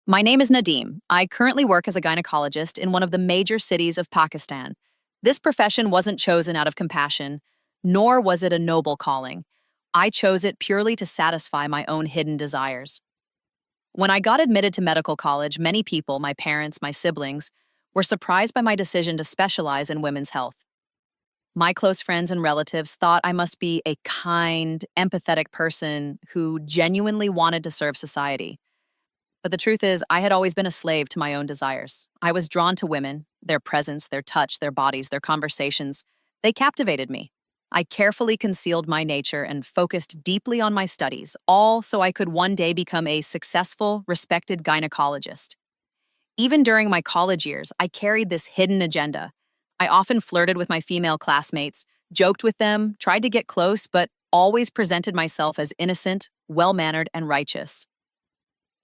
My name is Nadeem. I currently work as a gynecologist in one of the major cities of Pakistan. This profession wasn't chosen out of compassion, nor was it a noble calling. I chose it purely to satisfy my own hidden desires. When I got admitted to medical college, many people, my parents, my siblings, were surprised by my decision to specialize in women's health. My close friends and relatives thought I must be a kind, empathetic person who genuinely wanted to serve society. But the truth is, I had always been a slave to my own desires. I was drawn to women, their presence, their touch, their bodies, their conversations. They captivated me. I carefully concealed my nature and focused deeply on my studies, all so I could one day become a successful, respected gynecologist. Even during my college years, I carried this hidden agenda. I often flirted with my female classmates, joked with them, tried to get close, but always presented myself as innocent, well-mannered, and righteous.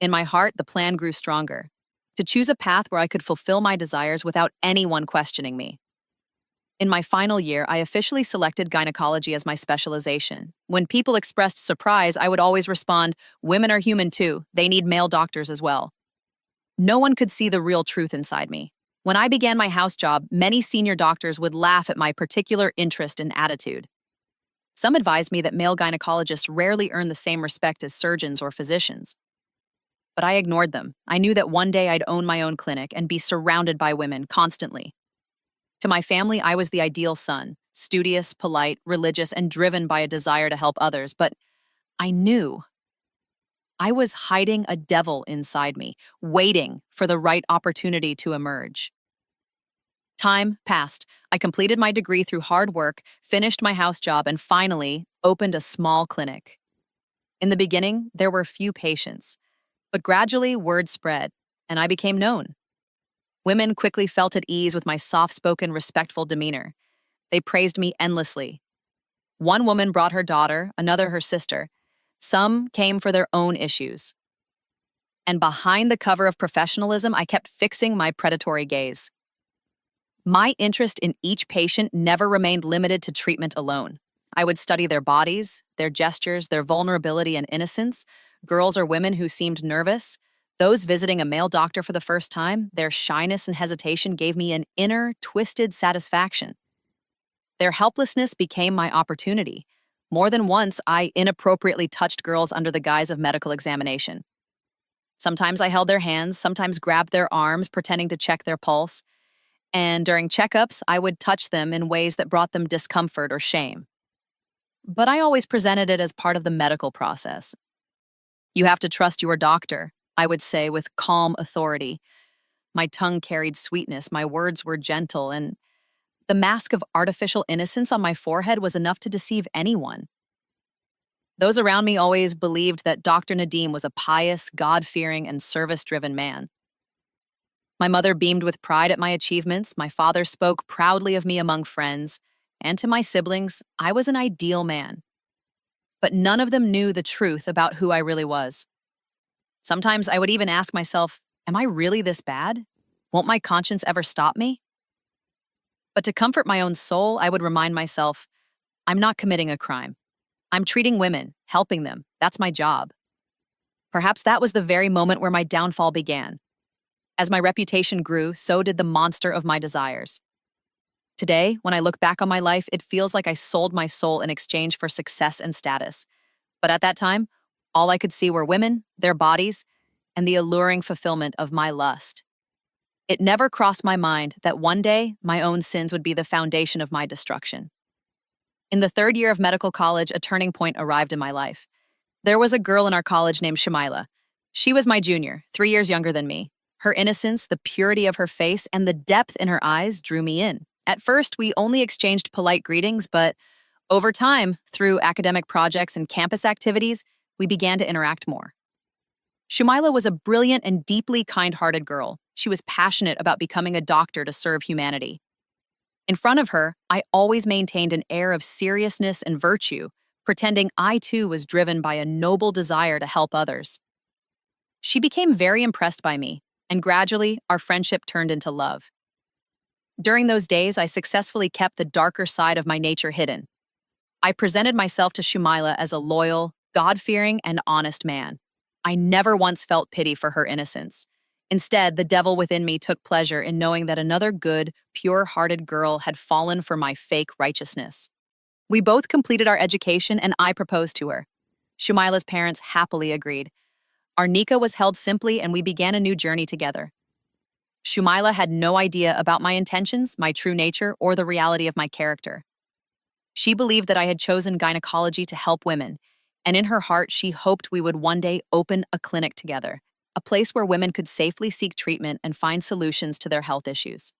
In my heart, the plan grew stronger, to choose a path where I could fulfill my desires without anyone questioning me. In my final year, I officially selected gynecology as my specialization. When people expressed surprise, I would always respond, "Women are human too. They need male doctors as well." No one could see the real truth inside me. When I began my house job, many senior doctors would laugh at my particular interest and attitude. Some advised me that male gynecologists rarely earn the same respect as surgeons or physicians. But I ignored them. I knew that one day I'd own my own clinic and be surrounded by women constantly. To my family, I was the ideal son, studious, polite, religious, and driven by a desire to help others. But I knew I was hiding a devil inside me, waiting for the right opportunity to emerge. Time passed. I completed my degree through hard work, finished my house job, and finally opened a small clinic. In the beginning, there were few patients. But gradually, word spread, and I became known. Women quickly felt at ease with my soft-spoken, respectful demeanor. They praised me endlessly. One woman brought her daughter, another her sister. Some came for their own issues. And behind the cover of professionalism, I kept fixing my predatory gaze. My interest in each patient never remained limited to treatment alone. I would study their bodies, their gestures, their vulnerability and innocence. Girls or women who seemed nervous, those visiting a male doctor for the first time, their shyness and hesitation gave me an inner, twisted satisfaction. Their helplessness became my opportunity. More than once, I inappropriately touched girls under the guise of medical examination. Sometimes I held their hands, sometimes grabbed their arms, pretending to check their pulse. And during checkups, I would touch them in ways that brought them discomfort or shame. But I always presented it as part of the medical process. "You have to trust your doctor," I would say with calm authority. My tongue carried sweetness, my words were gentle, and the mask of artificial innocence on my forehead was enough to deceive anyone. Those around me always believed that Dr. Nadeem was a pious, God-fearing, and service-driven man. My mother beamed with pride at my achievements, my father spoke proudly of me among friends, and to my siblings, I was an ideal man. But none of them knew the truth about who I really was. Sometimes I would even ask myself, am I really this bad? Won't my conscience ever stop me? But to comfort my own soul, I would remind myself, I'm not committing a crime. I'm treating women, helping them. That's my job. Perhaps that was the very moment where my downfall began. As my reputation grew, so did the monster of my desires. Today, when I look back on my life, it feels like I sold my soul in exchange for success and status. But at that time, all I could see were women, their bodies, and the alluring fulfillment of my lust. It never crossed my mind that one day my own sins would be the foundation of my destruction. In the third year of medical college, a turning point arrived in my life. There was a girl in our college named Shamila. She was my junior, 3 years younger than me. Her innocence, the purity of her face, and the depth in her eyes drew me in. At first, we only exchanged polite greetings, but over time, through academic projects and campus activities, we began to interact more. Shumaila was a brilliant and deeply kind-hearted girl. She was passionate about becoming a doctor to serve humanity. In front of her, I always maintained an air of seriousness and virtue, pretending I too was driven by a noble desire to help others. She became very impressed by me, and gradually, our friendship turned into love. During those days, I successfully kept the darker side of my nature hidden. I presented myself to Shumaila as a loyal, God-fearing, and honest man. I never once felt pity for her innocence. Instead, the devil within me took pleasure in knowing that another good, pure-hearted girl had fallen for my fake righteousness. We both completed our education and I proposed to her. Shumaila's parents happily agreed. Our nikah was held simply and we began a new journey together. Shumaila had no idea about my intentions, my true nature, or the reality of my character. She believed that I had chosen gynecology to help women, and in her heart she hoped we would one day open a clinic together, a place where women could safely seek treatment and find solutions to their health issues.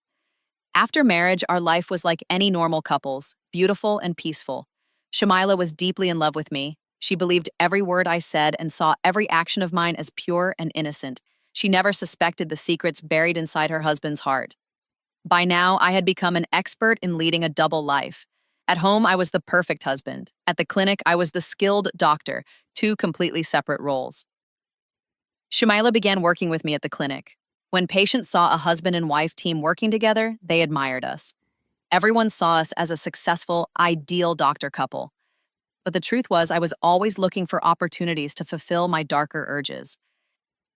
After marriage, our life was like any normal couple's, beautiful and peaceful. Shumaila was deeply in love with me. She believed every word I said and saw every action of mine as pure and innocent. She never suspected the secrets buried inside her husband's heart. By now, I had become an expert in leading a double life. At home, I was the perfect husband. At the clinic, I was the skilled doctor, two completely separate roles. Shumaila began working with me at the clinic. When patients saw a husband and wife team working together, they admired us. Everyone saw us as a successful, ideal doctor couple. But the truth was, I was always looking for opportunities to fulfill my darker urges.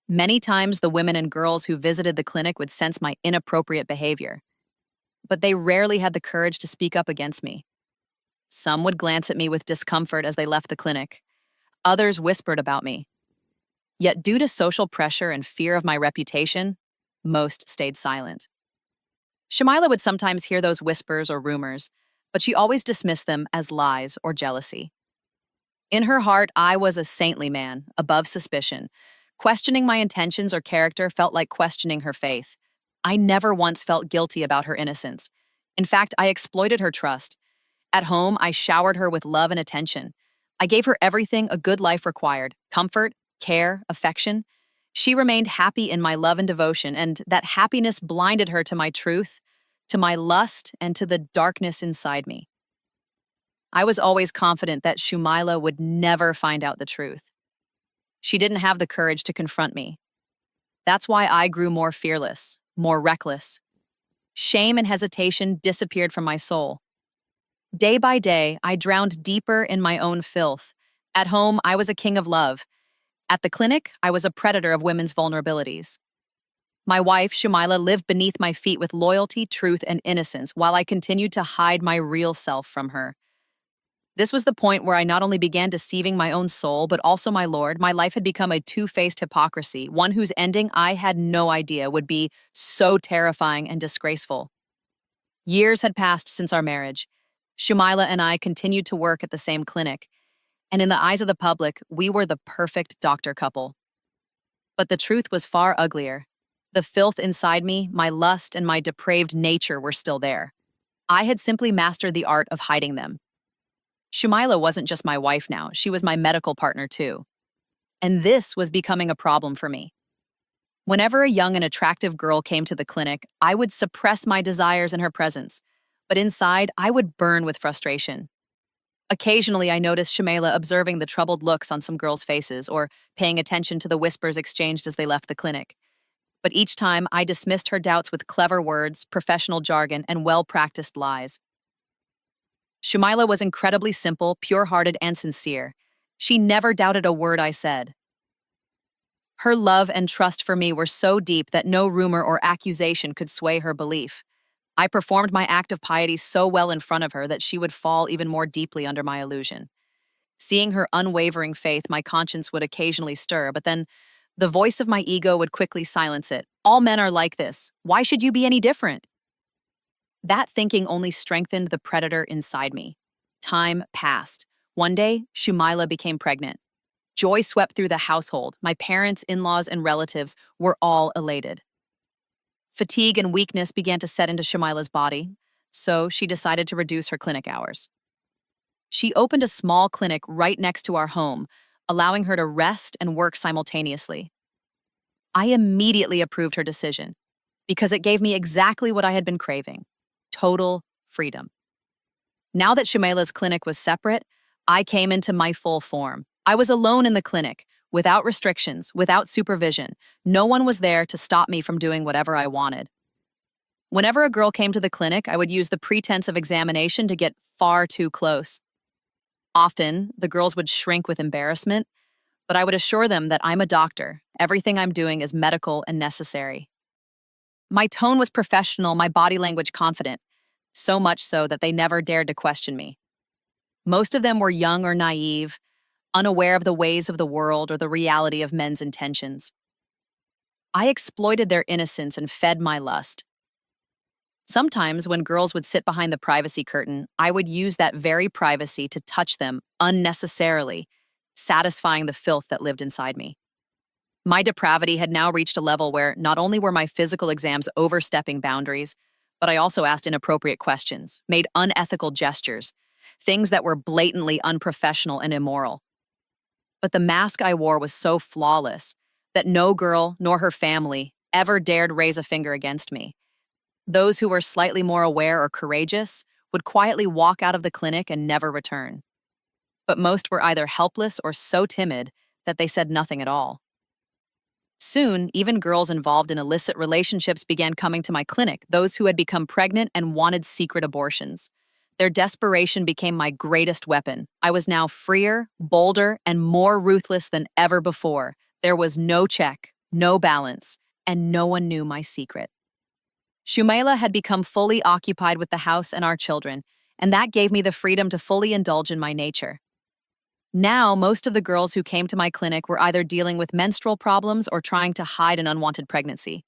Many times, the women and girls who visited the clinic would sense my inappropriate behavior. But they rarely had the courage to speak up against me. Some would glance at me with discomfort as they left the clinic. Others whispered about me. Yet due to social pressure and fear of my reputation, most stayed silent. Shumaila would sometimes hear those whispers or rumors, but she always dismissed them as lies or jealousy. In her heart, I was a saintly man, above suspicion. Questioning my intentions or character felt like questioning her faith. I never once felt guilty about her innocence. In fact, I exploited her trust. At home, I showered her with love and attention. I gave her everything a good life required: comfort, care, affection. She remained happy in my love and devotion, and that happiness blinded her to my truth, to my lust, and to the darkness inside me. I was always confident that Shumaila would never find out the truth. She didn't have the courage to confront me. That's why I grew more fearless, more reckless. Shame and hesitation disappeared from my soul. Day by day, I drowned deeper in my own filth. At home, I was a king of love. At the clinic, I was a predator of women's vulnerabilities. My wife, Shumaila, lived beneath my feet with loyalty, truth, and innocence while I continued to hide my real self from her. This was the point where I not only began deceiving my own soul, but also my Lord. My life had become a two-faced hypocrisy, one whose ending I had no idea would be so terrifying and disgraceful. Years had passed since our marriage. Shumaila and I continued to work at the same clinic, and in the eyes of the public, we were the perfect doctor couple. But the truth was far uglier. The filth inside me, my lust, and my depraved nature were still there. I had simply mastered the art of hiding them. Shumaila wasn't just my wife now, she was my medical partner too. And this was becoming a problem for me. Whenever a young and attractive girl came to the clinic, I would suppress my desires in her presence, but inside, I would burn with frustration. Occasionally, I noticed Shumaila observing the troubled looks on some girls' faces or paying attention to the whispers exchanged as they left the clinic. But each time, I dismissed her doubts with clever words, professional jargon, and well-practiced lies. Shumaila was incredibly simple, pure-hearted, and sincere. She never doubted a word I said. Her love and trust for me were so deep that no rumor or accusation could sway her belief. I performed my act of piety so well in front of her that she would fall even more deeply under my illusion. Seeing her unwavering faith, my conscience would occasionally stir, but then the voice of my ego would quickly silence it. All men are like this. Why should you be any different? That thinking only strengthened the predator inside me. Time passed. One day, Shumaila became pregnant. Joy swept through the household. My parents, in-laws, and relatives were all elated. Fatigue and weakness began to set into Shumaila's body, so she decided to reduce her clinic hours. She opened a small clinic right next to our home, allowing her to rest and work simultaneously. I immediately approved her decision because it gave me exactly what I had been craving: total freedom. Now that Shumaila's clinic was separate, I came into my full form. I was alone in the clinic, without restrictions, without supervision. No one was there to stop me from doing whatever I wanted. Whenever a girl came to the clinic, I would use the pretense of examination to get far too close. Often, the girls would shrink with embarrassment, but I would assure them that I'm a doctor. Everything I'm doing is medical and necessary. My tone was professional, my body language confident, so much so that they never dared to question me. Most of them were young or naive, unaware of the ways of the world or the reality of men's intentions. I exploited their innocence and fed my lust. Sometimes, when girls would sit behind the privacy curtain, I would use that very privacy to touch them unnecessarily, satisfying the filth that lived inside me. My depravity had now reached a level where not only were my physical exams overstepping boundaries, but I also asked inappropriate questions, made unethical gestures, things that were blatantly unprofessional and immoral. But the mask I wore was so flawless that no girl nor her family ever dared raise a finger against me. Those who were slightly more aware or courageous would quietly walk out of the clinic and never return. But most were either helpless or so timid that they said nothing at all. Soon, even girls involved in illicit relationships began coming to my clinic, those who had become pregnant and wanted secret abortions. Their desperation became my greatest weapon. I was now freer, bolder, and more ruthless than ever before. There was no check, no balance, and no one knew my secret. Shumaila had become fully occupied with the house and our children, and that gave me the freedom to fully indulge in my nature. Now, most of the girls who came to my clinic were either dealing with menstrual problems or trying to hide an unwanted pregnancy.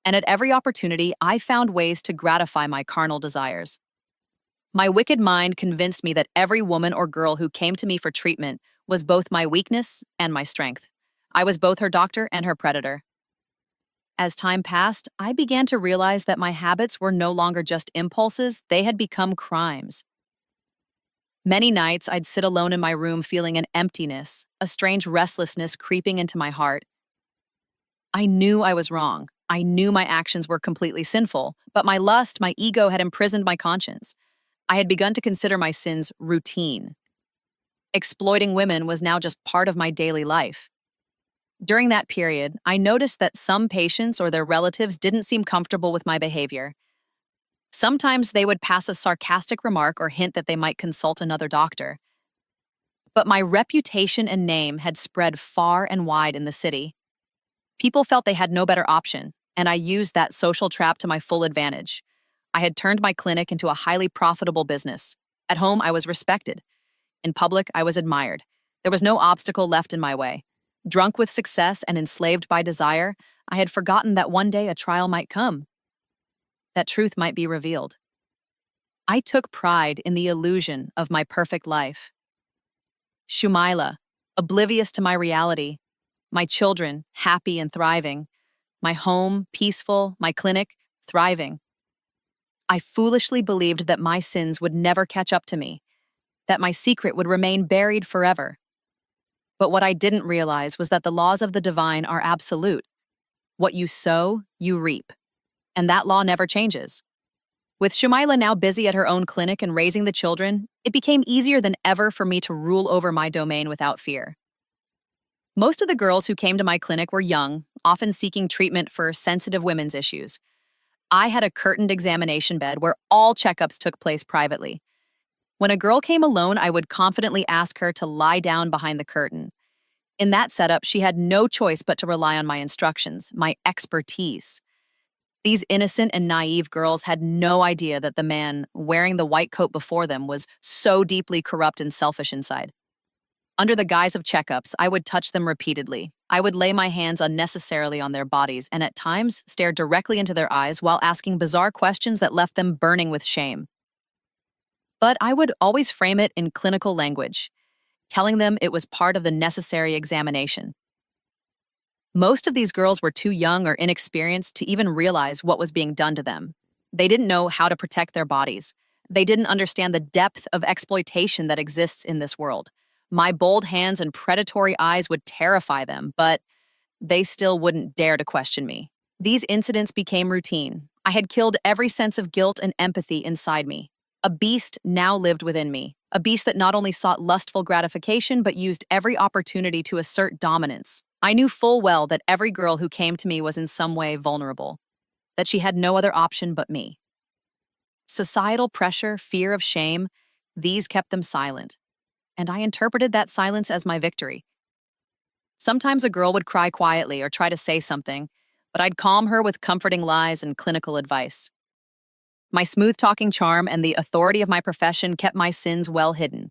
And at every opportunity, I found ways to gratify my carnal desires. My wicked mind convinced me that every woman or girl who came to me for treatment was both my weakness and my strength. I was both her doctor and her predator. As time passed, I began to realize that my habits were no longer just impulses, they had become crimes. Many nights, I'd sit alone in my room feeling an emptiness, a strange restlessness creeping into my heart. I knew I was wrong. I knew my actions were completely sinful, but my lust, my ego had imprisoned my conscience. I had begun to consider my sins routine. Exploiting women was now just part of my daily life. During that period, I noticed that some patients or their relatives didn't seem comfortable with my behavior. Sometimes they would pass a sarcastic remark or hint that they might consult another doctor. But my reputation and name had spread far and wide in the city. People felt they had no better option, and I used that social trap to my full advantage. I had turned my clinic into a highly profitable business. At home, I was respected. In public, I was admired. There was no obstacle left in my way. Drunk with success and enslaved by desire, I had forgotten that one day a trial might come. That truth might be revealed. I took pride in the illusion of my perfect life. Shumaila, oblivious to my reality, my children, happy and thriving, my home, peaceful, my clinic, thriving. I foolishly believed that my sins would never catch up to me, that my secret would remain buried forever. But what I didn't realize was that the laws of the divine are absolute. What you sow, you reap. And that law never changes. With Shumaila now busy at her own clinic and raising the children, it became easier than ever for me to rule over my domain without fear. Most of the girls who came to my clinic were young, often seeking treatment for sensitive women's issues. I had a curtained examination bed where all checkups took place privately. When a girl came alone, I would confidently ask her to lie down behind the curtain. In that setup, she had no choice but to rely on my instructions, my expertise. These innocent and naive girls had no idea that the man wearing the white coat before them was so deeply corrupt and selfish inside. Under the guise of checkups, I would touch them repeatedly. I would lay my hands unnecessarily on their bodies and at times stare directly into their eyes while asking bizarre questions that left them burning with shame. But I would always frame it in clinical language, telling them it was part of the necessary examination. Most of these girls were too young or inexperienced to even realize what was being done to them. They didn't know how to protect their bodies. They didn't understand the depth of exploitation that exists in this world. My bold hands and predatory eyes would terrify them, but they still wouldn't dare to question me. These incidents became routine. I had killed every sense of guilt and empathy inside me. A beast now lived within me, a beast that not only sought lustful gratification but used every opportunity to assert dominance. I knew full well that every girl who came to me was in some way vulnerable, that she had no other option but me. Societal pressure, fear of shame, these kept them silent, and I interpreted that silence as my victory. Sometimes a girl would cry quietly or try to say something, but I'd calm her with comforting lies and clinical advice. My smooth-talking charm and the authority of my profession kept my sins well hidden.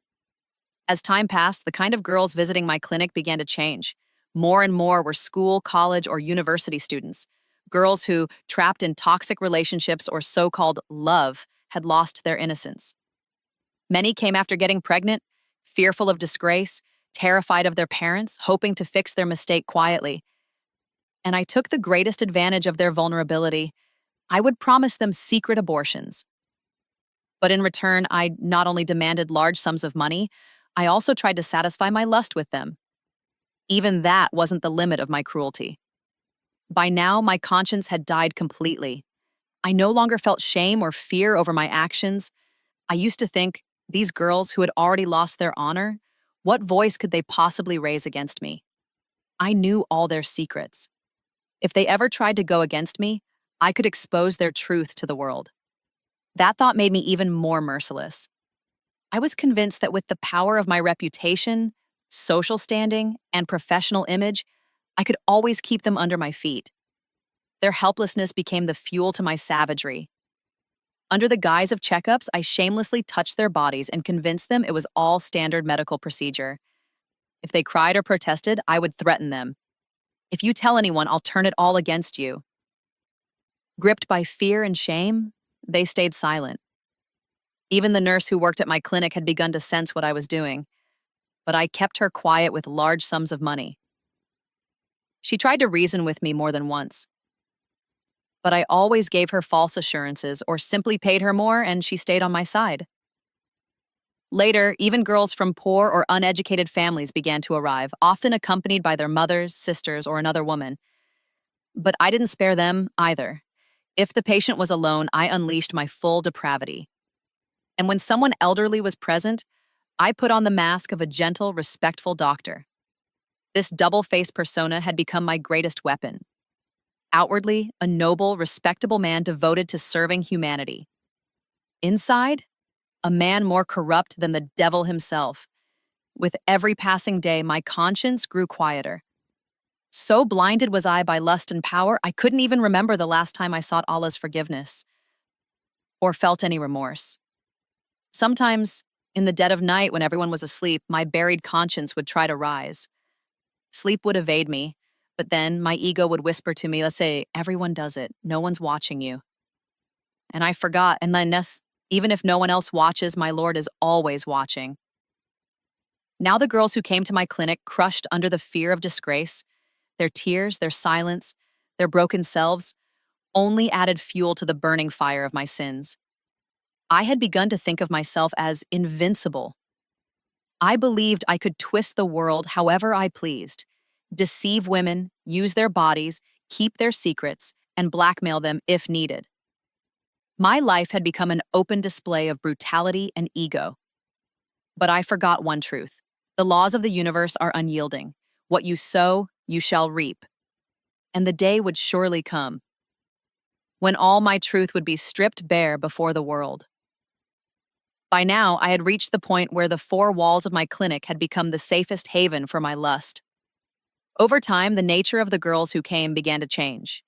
As time passed, the kind of girls visiting my clinic began to change. More and more were school, college, or university students, girls who, trapped in toxic relationships or so-called love, had lost their innocence. Many came after getting pregnant, fearful of disgrace, terrified of their parents, hoping to fix their mistake quietly. And I took the greatest advantage of their vulnerability. I would promise them secret abortions. But in return, I not only demanded large sums of money, I also tried to satisfy my lust with them. Even that wasn't the limit of my cruelty. By now, my conscience had died completely. I no longer felt shame or fear over my actions. I used to think, these girls who had already lost their honor, what voice could they possibly raise against me? I knew all their secrets. If they ever tried to go against me, I could expose their truth to the world. That thought made me even more merciless. I was convinced that with the power of my reputation, social standing, and professional image, I could always keep them under my feet. Their helplessness became the fuel to my savagery. Under the guise of checkups, I shamelessly touched their bodies and convinced them it was all standard medical procedure. If they cried or protested, I would threaten them. If you tell anyone, I'll turn it all against you. Gripped by fear and shame, they stayed silent. Even the nurse who worked at my clinic had begun to sense what I was doing, but I kept her quiet with large sums of money. She tried to reason with me more than once, but I always gave her false assurances or simply paid her more and she stayed on my side. Later, even girls from poor or uneducated families began to arrive, often accompanied by their mothers, sisters, or another woman. But I didn't spare them either. If the patient was alone, I unleashed my full depravity. And when someone elderly was present, I put on the mask of a gentle, respectful doctor. This double-faced persona had become my greatest weapon. Outwardly, a noble, respectable man devoted to serving humanity. Inside, a man more corrupt than the devil himself. With every passing day, my conscience grew quieter. So blinded was I by lust and power, I couldn't even remember the last time I sought Allah's forgiveness or felt any remorse. Sometimes, in the dead of night when everyone was asleep, my buried conscience would try to rise. Sleep would evade me, but then my ego would whisper to me, let's say, everyone does it, no one's watching you. And I forgot, and then even if no one else watches, my Lord is always watching. Now the girls who came to my clinic, crushed under the fear of disgrace, their tears, their silence, their broken selves, only added fuel to the burning fire of my sins. I had begun to think of myself as invincible. I believed I could twist the world however I pleased, deceive women, use their bodies, keep their secrets, and blackmail them if needed. My life had become an open display of brutality and ego. But I forgot one truth. The laws of the universe are unyielding. What you sow, you shall reap. And the day would surely come when all my truth would be stripped bare before the world. By now, I had reached the point where the four walls of my clinic had become the safest haven for my lust. Over time, the nature of the girls who came began to change.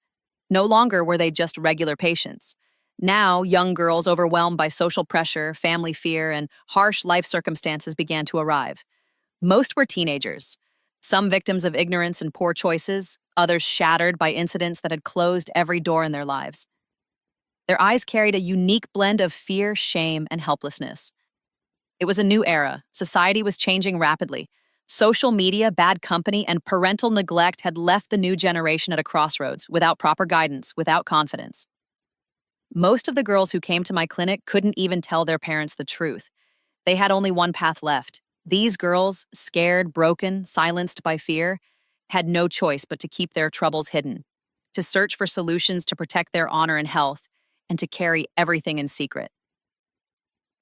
No longer were they just regular patients. Now, young girls overwhelmed by social pressure, family fear, and harsh life circumstances began to arrive. Most were teenagers, some victims of ignorance and poor choices, others shattered by incidents that had closed every door in their lives. Their eyes carried a unique blend of fear, shame, and helplessness. It was a new era. Society was changing rapidly. Social media, bad company, and parental neglect had left the new generation at a crossroads, without proper guidance, without confidence. Most of the girls who came to my clinic couldn't even tell their parents the truth. They had only one path left. These girls, scared, broken, silenced by fear, had no choice but to keep their troubles hidden, to search for solutions to protect their honor and health, and to carry everything in secret.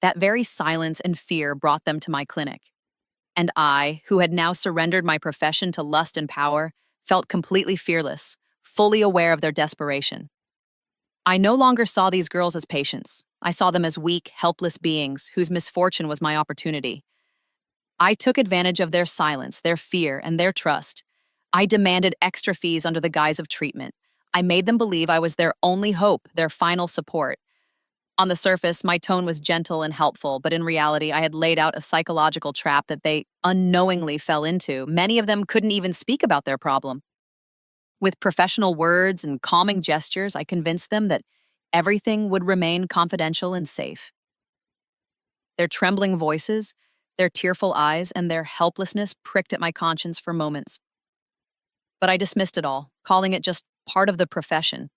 That very silence and fear brought them to my clinic. And I, who had now surrendered my profession to lust and power, felt completely fearless, fully aware of their desperation. I no longer saw these girls as patients. I saw them as weak, helpless beings whose misfortune was my opportunity. I took advantage of their silence, their fear, and their trust. I demanded extra fees under the guise of treatment. I made them believe I was their only hope, their final support. On the surface, my tone was gentle and helpful, but in reality, I had laid out a psychological trap that they unknowingly fell into. Many of them couldn't even speak about their problem. With professional words and calming gestures, I convinced them that everything would remain confidential and safe. Their trembling voices, their tearful eyes, and their helplessness pricked at my conscience for moments. But I dismissed it all, calling it just part of the profession.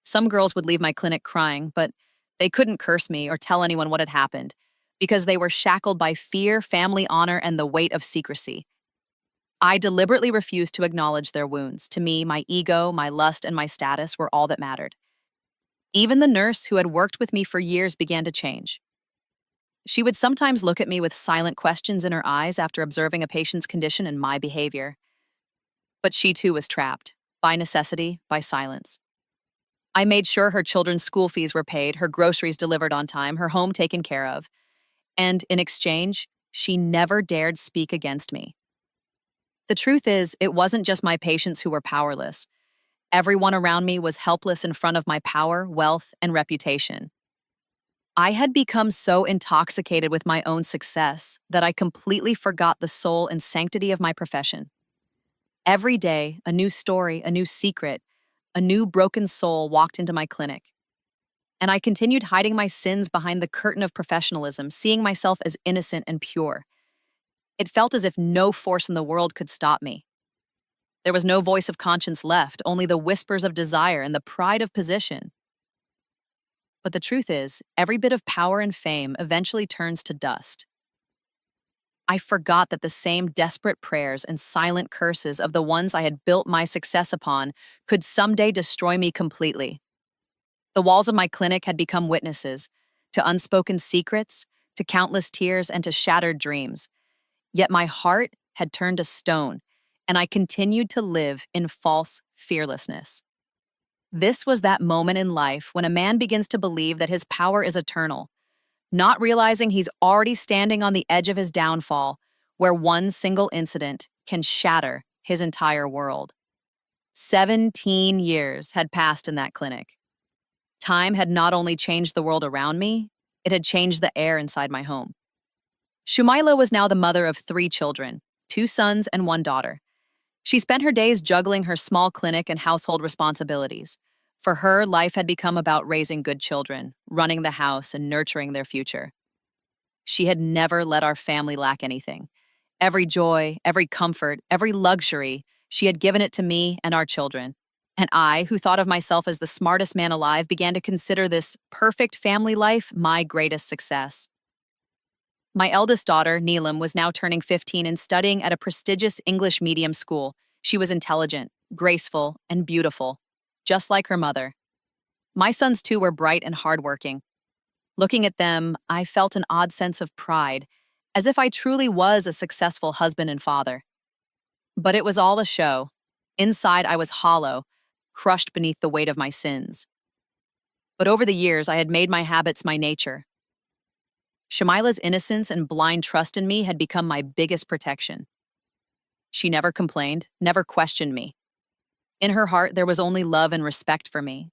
Some girls would leave my clinic crying, but they couldn't curse me or tell anyone what had happened because they were shackled by fear, family honor, and the weight of secrecy. I deliberately refused to acknowledge their wounds. To me, my ego, my lust, and my status were all that mattered. Even the nurse who had worked with me for years began to change. She would sometimes look at me with silent questions in her eyes after observing a patient's condition and my behavior. But she too was trapped, by necessity, by silence. I made sure her children's school fees were paid, her groceries delivered on time, her home taken care of. And in exchange, she never dared speak against me. The truth is, it wasn't just my patients who were powerless. Everyone around me was helpless in front of my power, wealth, and reputation. I had become so intoxicated with my own success that I completely forgot the soul and sanctity of my profession. Every day, a new story, a new secret, a new broken soul walked into my clinic. And I continued hiding my sins behind the curtain of professionalism, seeing myself as innocent and pure. It felt as if no force in the world could stop me. There was no voice of conscience left, only the whispers of desire and the pride of position. But the truth is, every bit of power and fame eventually turns to dust. I forgot that the same desperate prayers and silent curses of the ones I had built my success upon could someday destroy me completely. The walls of my clinic had become witnesses to unspoken secrets, to countless tears, and to shattered dreams. Yet my heart had turned to stone, and I continued to live in false fearlessness. This was that moment in life when a man begins to believe that his power is eternal, not realizing he's already standing on the edge of his downfall, where one single incident can shatter his entire world. 17 years had passed in that clinic. Time had not only changed the world around me, it had changed the air inside my home. Shumaila was now the mother of 3 children, 2 sons and 1 daughter. She spent her days juggling her small clinic and household responsibilities. For her, life had become about raising good children, running the house, and nurturing their future. She had never let our family lack anything. Every joy, every comfort, every luxury, she had given it to me and our children. And I, who thought of myself as the smartest man alive, began to consider this perfect family life my greatest success. My eldest daughter, Neelam, was now turning 15 and studying at a prestigious English medium school. She was intelligent, graceful, and beautiful, just like her mother. My sons, too, were bright and hardworking. Looking at them, I felt an odd sense of pride, as if I truly was a successful husband and father. But it was all a show. Inside, I was hollow, crushed beneath the weight of my sins. But over the years, I had made my habits my nature. Shumaila's innocence and blind trust in me had become my biggest protection. She never complained, never questioned me. In her heart, there was only love and respect for me.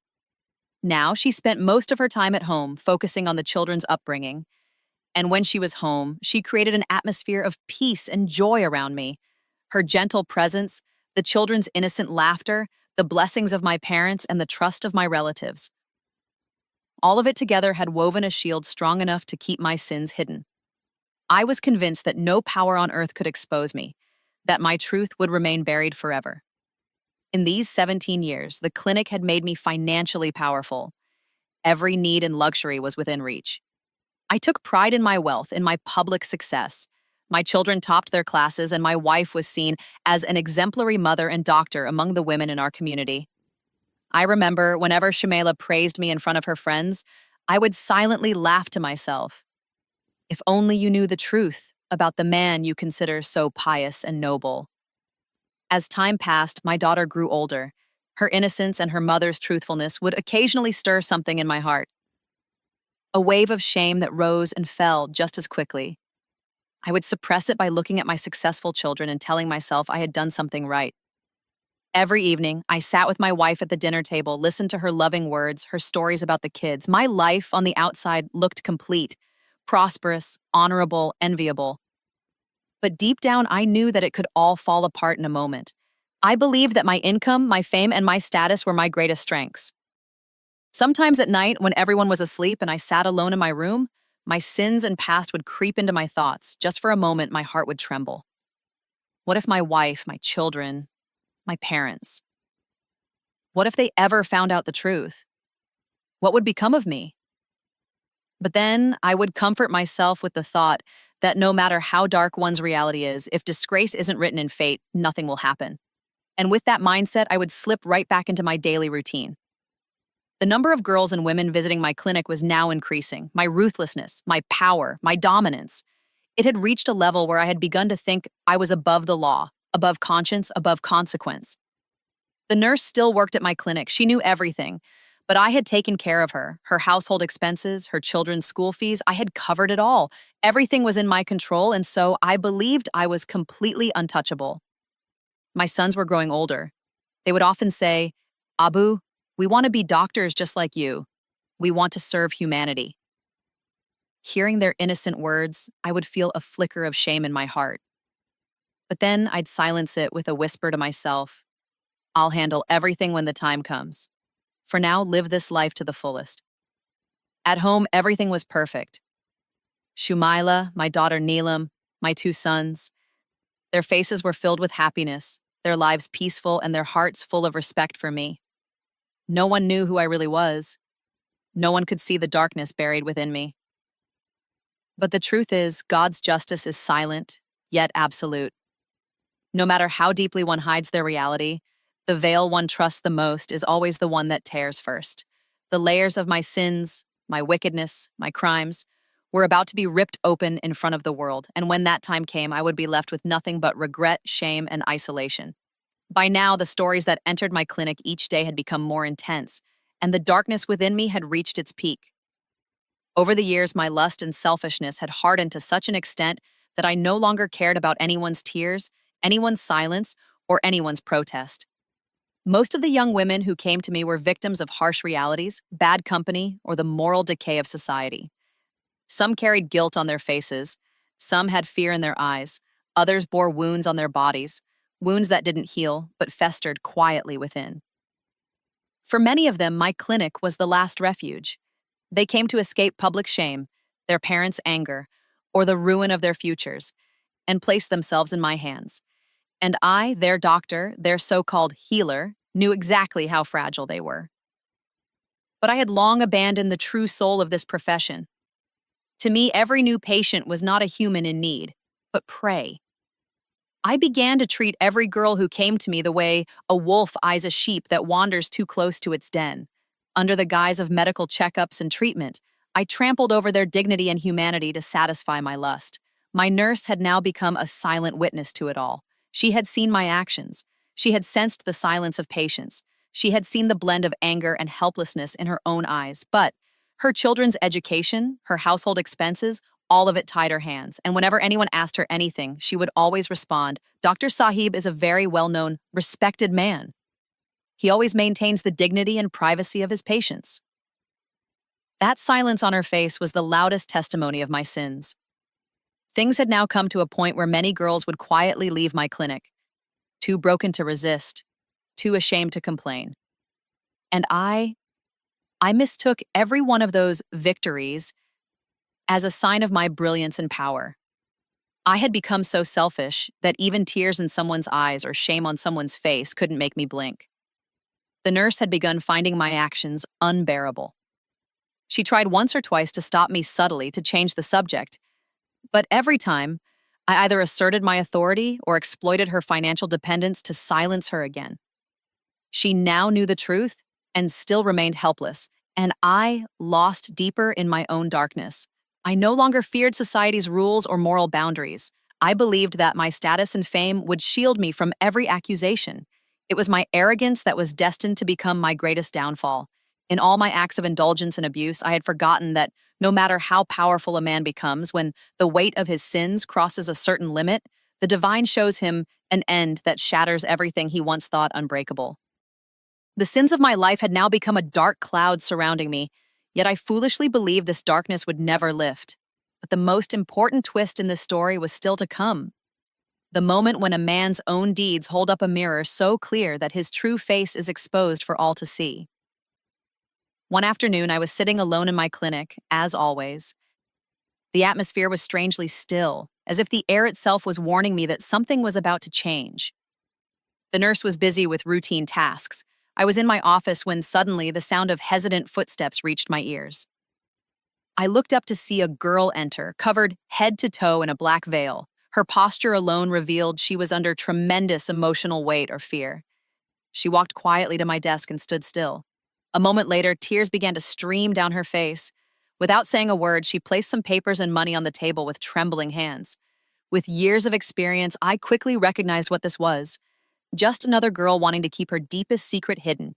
Now, she spent most of her time at home, focusing on the children's upbringing. And when she was home, she created an atmosphere of peace and joy around me. Her gentle presence, the children's innocent laughter, the blessings of my parents, and the trust of my relatives. All of it together had woven a shield strong enough to keep my sins hidden. I was convinced that no power on earth could expose me, that my truth would remain buried forever. In these 17 years, the clinic had made me financially powerful. Every need and luxury was within reach. I took pride in my wealth, in my public success. My children topped their classes, and my wife was seen as an exemplary mother and doctor among the women in our community. I remember whenever Shumaila praised me in front of her friends, I would silently laugh to myself. If only you knew the truth about the man you consider so pious and noble. As time passed, my daughter grew older. Her innocence and her mother's truthfulness would occasionally stir something in my heart. A wave of shame that rose and fell just as quickly. I would suppress it by looking at my successful children and telling myself I had done something right. Every evening, I sat with my wife at the dinner table, listened to her loving words, her stories about the kids. My life on the outside looked complete, prosperous, honorable, enviable. But deep down, I knew that it could all fall apart in a moment. I believed that my income, my fame, and my status were my greatest strengths. Sometimes at night, when everyone was asleep and I sat alone in my room, my sins and past would creep into my thoughts. Just for a moment, my heart would tremble. What if my wife, my children, my parents? What if they ever found out the truth? What would become of me? But then I would comfort myself with the thought that no matter how dark one's reality is, if disgrace isn't written in fate, nothing will happen. And with that mindset, I would slip right back into my daily routine. The number of girls and women visiting my clinic was now increasing. My ruthlessness, my power, my dominance. It had reached a level where I had begun to think I was above the law, above conscience, above consequence. The nurse still worked at my clinic. She knew everything, but I had taken care of her. Her household expenses, her children's school fees, I had covered it all. Everything was in my control, and so I believed I was completely untouchable. My sons were growing older. They would often say, "Abu, we want to be doctors just like you. We want to serve humanity." Hearing their innocent words, I would feel a flicker of shame in my heart. But then I'd silence it with a whisper to myself, "I'll handle everything when the time comes. For now, live this life to the fullest." At home, everything was perfect. Shumaila, my daughter Neelam, my two sons, their faces were filled with happiness, their lives peaceful, and their hearts full of respect for me. No one knew who I really was. No one could see the darkness buried within me. But the truth is, God's justice is silent, yet absolute. No matter how deeply one hides their reality, the veil one trusts the most is always the one that tears first. The layers of my sins, my wickedness, my crimes, were about to be ripped open in front of the world, and when that time came, I would be left with nothing but regret, shame, and isolation. By now, the stories that entered my clinic each day had become more intense, and the darkness within me had reached its peak. Over the years, my lust and selfishness had hardened to such an extent that I no longer cared about anyone's tears, anyone's silence, or anyone's protest. Most of the young women who came to me were victims of harsh realities, bad company, or the moral decay of society. Some carried guilt on their faces, some had fear in their eyes, others bore wounds on their bodies, wounds that didn't heal, but festered quietly within. For many of them, my clinic was the last refuge. They came to escape public shame, their parents' anger, or the ruin of their futures, and placed themselves in my hands. And I, their doctor, their so-called healer, knew exactly how fragile they were. But I had long abandoned the true soul of this profession. To me, every new patient was not a human in need, but prey. I began to treat every girl who came to me the way a wolf eyes a sheep that wanders too close to its den. Under the guise of medical checkups and treatment, I trampled over their dignity and humanity to satisfy my lust. My nurse had now become a silent witness to it all. She had seen my actions. She had sensed the silence of patience. She had seen the blend of anger and helplessness in her own eyes. But her children's education, her household expenses, all of it tied her hands. And whenever anyone asked her anything, she would always respond, "Dr. Sahib is a very well-known, respected man. He always maintains the dignity and privacy of his patients." That silence on her face was the loudest testimony of my sins. Things had now come to a point where many girls would quietly leave my clinic, too broken to resist, too ashamed to complain. And I mistook every one of those victories as a sign of my brilliance and power. I had become so selfish that even tears in someone's eyes or shame on someone's face couldn't make me blink. The nurse had begun finding my actions unbearable. She tried once or twice to stop me subtly to change the subject, but every time, I either asserted my authority or exploited her financial dependence to silence her again. She now knew the truth and still remained helpless, and I lost deeper in my own darkness. I no longer feared society's rules or moral boundaries. I believed that my status and fame would shield me from every accusation. It was my arrogance that was destined to become my greatest downfall. In all my acts of indulgence and abuse, I had forgotten that no matter how powerful a man becomes, when the weight of his sins crosses a certain limit, the divine shows him an end that shatters everything he once thought unbreakable. The sins of my life had now become a dark cloud surrounding me, yet I foolishly believed this darkness would never lift. But the most important twist in this story was still to come. The moment when a man's own deeds hold up a mirror so clear that his true face is exposed for all to see. One afternoon, I was sitting alone in my clinic, as always. The atmosphere was strangely still, as if the air itself was warning me that something was about to change. The nurse was busy with routine tasks. I was in my office when suddenly the sound of hesitant footsteps reached my ears. I looked up to see a girl enter, covered head to toe in a black veil. Her posture alone revealed she was under tremendous emotional weight or fear. She walked quietly to my desk and stood still. A moment later, tears began to stream down her face. Without saying a word, she placed some papers and money on the table with trembling hands. With years of experience, I quickly recognized what this was. Just another girl wanting to keep her deepest secret hidden,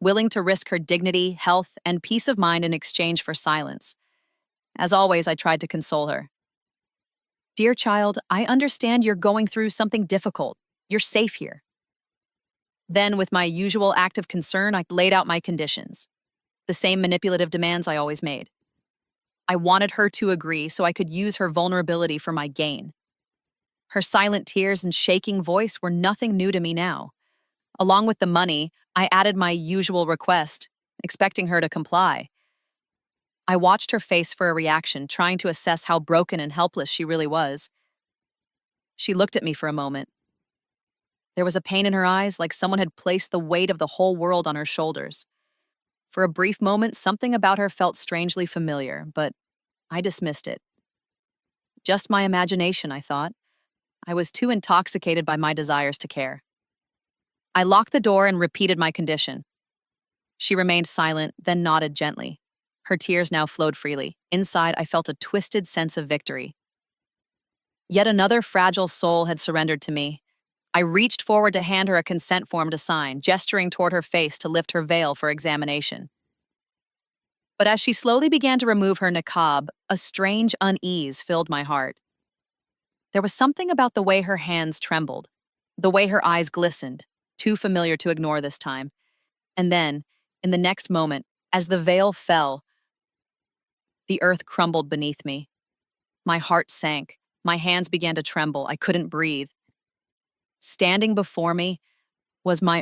willing to risk her dignity, health, and peace of mind in exchange for silence. As always, I tried to console her. "Dear child, I understand you're going through something difficult. You're safe here." Then, with my usual act of concern, I laid out my conditions. The same manipulative demands I always made. I wanted her to agree so I could use her vulnerability for my gain. Her silent tears and shaking voice were nothing new to me now. Along with the money, I added my usual request, expecting her to comply. I watched her face for a reaction, trying to assess how broken and helpless she really was. She looked at me for a moment. There was a pain in her eyes, like someone had placed the weight of the whole world on her shoulders. For a brief moment, something about her felt strangely familiar, but I dismissed it. Just my imagination, I thought. I was too intoxicated by my desires to care. I locked the door and repeated my condition. She remained silent, then nodded gently. Her tears now flowed freely. Inside, I felt a twisted sense of victory. Yet another fragile soul had surrendered to me. I reached forward to hand her a consent form to sign, gesturing toward her face to lift her veil for examination. But as she slowly began to remove her niqab, a strange unease filled my heart. There was something about the way her hands trembled, the way her eyes glistened, too familiar to ignore this time. And then, in the next moment, as the veil fell, the earth crumbled beneath me. My heart sank. My hands began to tremble. I couldn't breathe. Standing before me was my